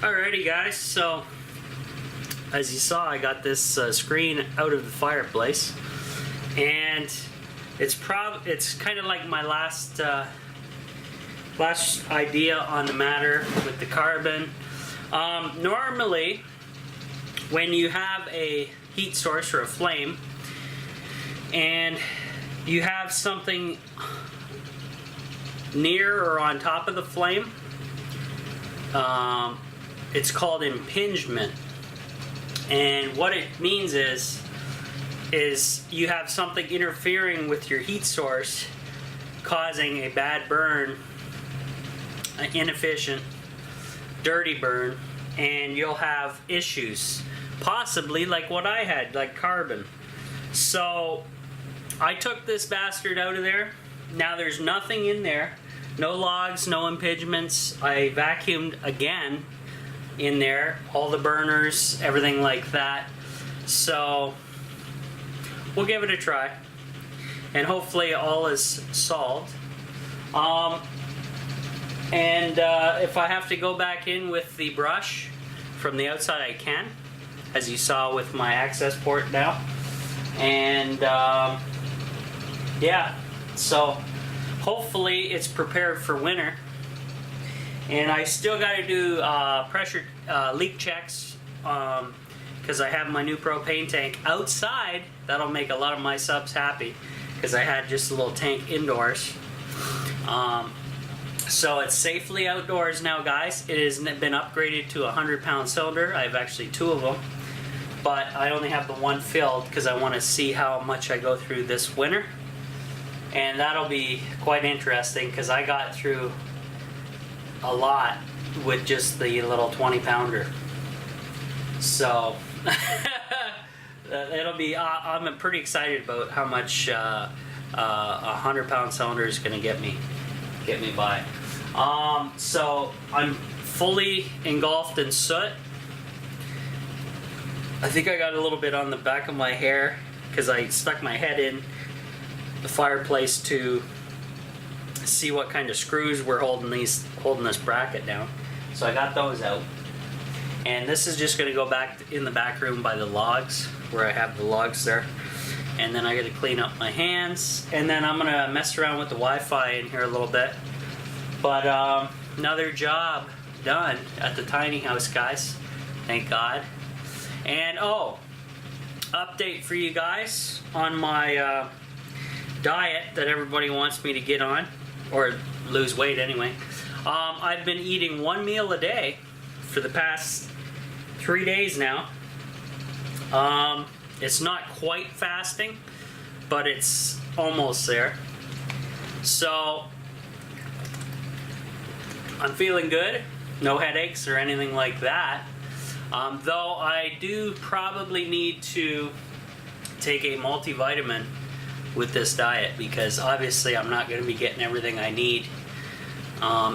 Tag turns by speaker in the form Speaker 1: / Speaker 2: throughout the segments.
Speaker 1: Alrighty guys, so as you saw, I got this screen out of the fireplace, and it's kind of like my last idea on the matter with the carbon. Normally when you have a heat source or a flame and you have something near or on top of the flame, it's called impingement, and what it means is you have something interfering with your heat source, causing a bad burn, an inefficient, dirty burn, and you'll have issues, possibly like what I had, like carbon. So I took this bastard out of there. Now there's nothing in there, no logs, no impingements. I vacuumed again in there, all the burners, everything like that. So we'll give it a try, and hopefully all is solved. If I have to go back in with the brush from the outside, I can, as you saw with my access port now. And yeah, so hopefully it's prepared for winter. And I still got to do pressure leak checks because I have my new propane tank outside. That'll make a lot of my subs happy because I had just a little tank indoors. So it's safely outdoors now, guys. It has been upgraded to a 100-pound cylinder. I have actually two of them, but I only have the one filled because I want to see how much I go through this winter. And that'll be quite interesting because I got through a lot with just the little 20-pounder. So it'll be. I'm pretty excited about how much a 100-pound cylinder is going to get me by. So I'm fully engulfed in soot. I think I got a little bit on the back of my hair because I stuck my head in the fireplace to see what kind of screws were holding this bracket down. So I got those out, and this is just going to go back in the back room by the logs where I have the logs there. And then I got to clean up my hands, and then I'm going to mess around with the Wi-Fi in here a little bit. But another job done at the tiny house, guys, thank God. And update for you guys on my diet that everybody wants me to get on, or lose weight anyway. I've been eating one meal a day for the past 3 days now. It's not quite fasting, but it's almost there. So I'm feeling good, no headaches or anything like that. Though I do probably need to take a multivitamin with this diet, because obviously I'm not going to be getting everything I need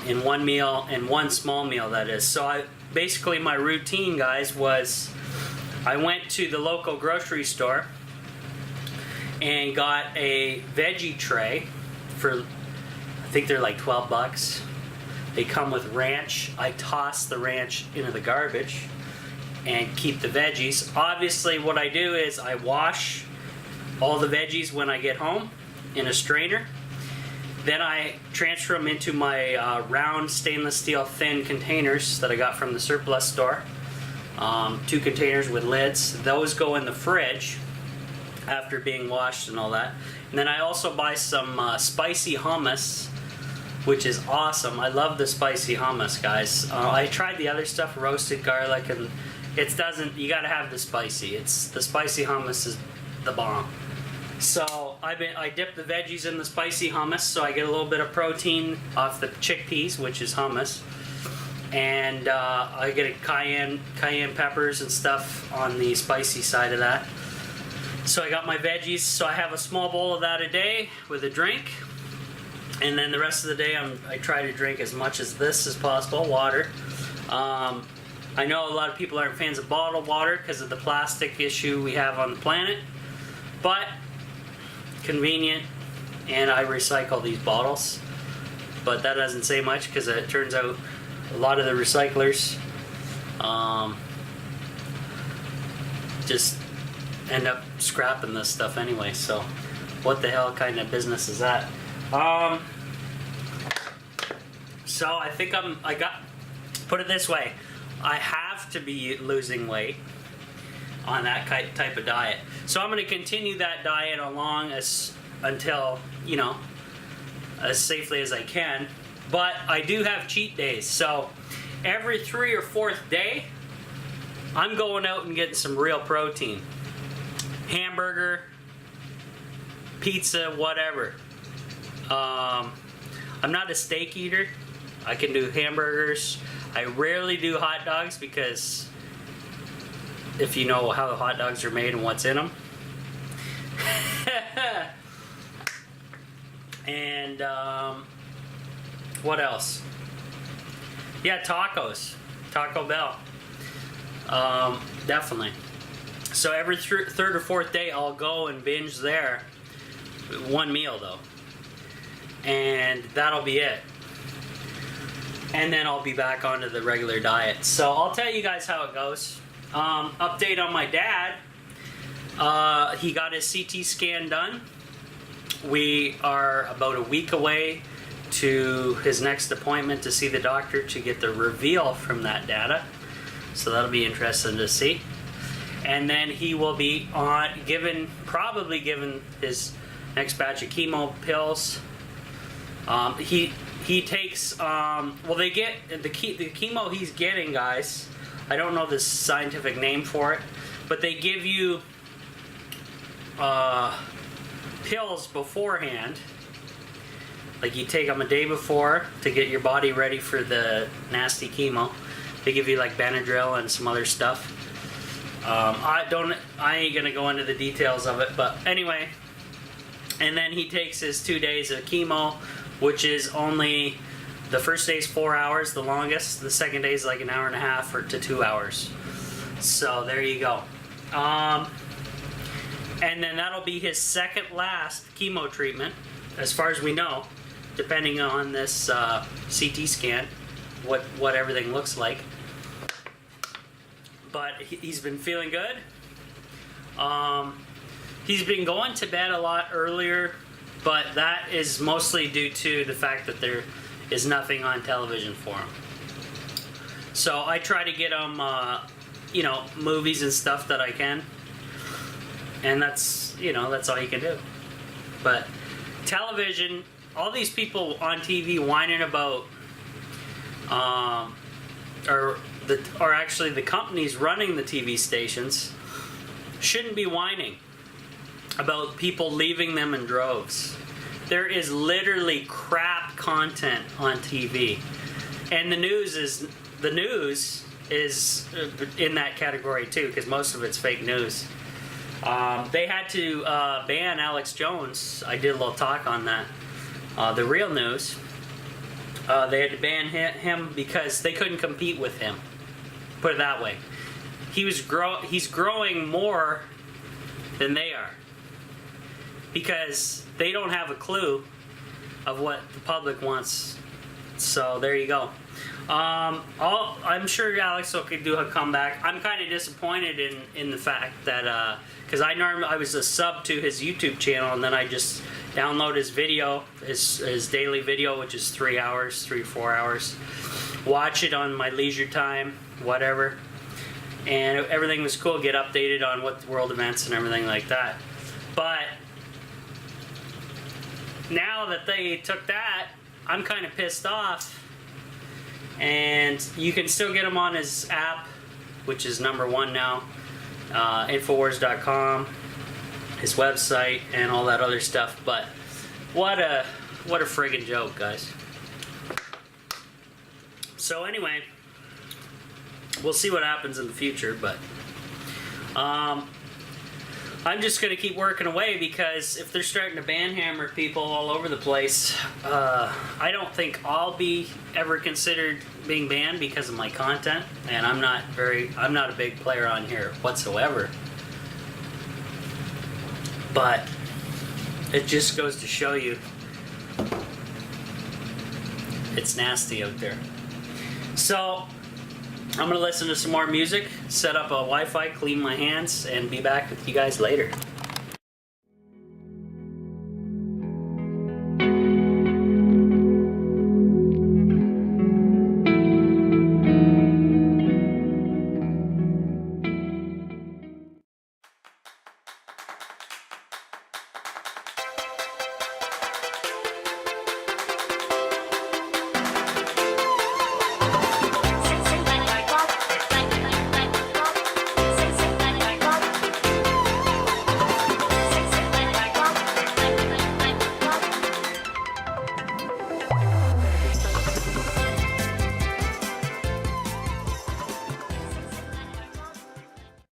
Speaker 1: in one meal, in one small meal, that is. So basically my routine, guys, was I went to the local grocery store and got a veggie tray for, I think they're like 12 bucks. They come with ranch. I toss the ranch into the garbage and keep the veggies. Obviously what I do is I wash all the veggies when I get home in a strainer. Then I transfer them into my round stainless steel thin containers that I got from the surplus store. 2 containers with lids. Those go in the fridge after being washed and all that. And then I also buy some spicy hummus, which is awesome. I love the spicy hummus, guys. I tried the other stuff, roasted garlic, and it doesn't. You gotta have the spicy. The spicy hummus is the bomb. So I dip the veggies in the spicy hummus, so I get a little bit of protein off the chickpeas, which is hummus, and I get a cayenne peppers and stuff on the spicy side of that. So I got my veggies. So I have a small bowl of that a day with a drink, and then the rest of the day I try to drink as much as this as possible, water. I know a lot of people aren't fans of bottled water because of the plastic issue we have on the planet, but convenient, and I recycle these bottles. But that doesn't say much because it turns out a lot of the recyclers just end up scrapping this stuff anyway. So what the hell kind of business is that? So I think put it this way, I have to be losing weight on that type of diet. So I'm going to continue that diet along until, you know, as safely as I can. But I do have cheat days. So every 3rd or 4th day, I'm going out and getting some real protein. Hamburger, pizza, whatever. I'm not a steak eater. I can do hamburgers. I rarely do hot dogs because if you know how the hot dogs are made and what's in them. And what else? Yeah, tacos. Taco Bell. Definitely. So every 3rd or 4th day I'll go and binge there. One meal though. And that'll be it. And then I'll be back onto the regular diet. So I'll tell you guys how it goes. Update on my dad. He got his CT scan done. We are about a week away to his next appointment to see the doctor to get the reveal from that data. So that'll be interesting to see. And then he will be probably given his next batch of chemo pills. He takes they get the chemo he's getting, guys. I don't know the scientific name for it, but they give you pills beforehand. Like you take them a day before to get your body ready for the nasty chemo. They give you like Benadryl and some other stuff. I ain't gonna go into the details of it, but anyway. And then he takes his 2 days of chemo, which is only, the first day's 4 hours, the longest. The second day is like 1.5 hours to 2 hours. So there you go. And then that'll be his second last chemo treatment, as far as we know, depending on this CT scan, what everything looks like. But he's been feeling good. He's been going to bed a lot earlier, but that is mostly due to the fact that there is nothing on television for him. So I try to get him, movies and stuff that I can, and that's all you can do. But television, all these people on TV whining about, or actually the companies running the TV stations shouldn't be whining about people leaving them in droves. There is literally crap content on TV, and the news is in that category too, because most of it's fake news. They had to ban Alex Jones. I did a little talk on that. The real news. They had to ban him because they couldn't compete with him. Put it that way. He's growing more than they are, because they don't have a clue of what the public wants. So there you go. I'm sure Alex will do a comeback. I'm kind of disappointed in the fact that because I was a sub to his YouTube channel, and then I just download his video, his daily video, which is 3 hours, 3 or 4 hours. Watch it on my leisure time, whatever. And everything was cool. Get updated on what world events and everything like that. But now that they took that, I'm kind of pissed off. And you can still get him on his app, which is #1 now, Infowars.com, his website, and all that other stuff. But what a friggin' joke, guys. So anyway, we'll see what happens in the future, but I'm just going to keep working away, because if they're starting to banhammer people all over the place, I don't think I'll be ever considered being banned because of my content, and I'm not a big player on here whatsoever. But it just goes to show you it's nasty out there. So I'm gonna listen to some more music, set up a Wi-Fi, clean my hands, and be back with you guys later.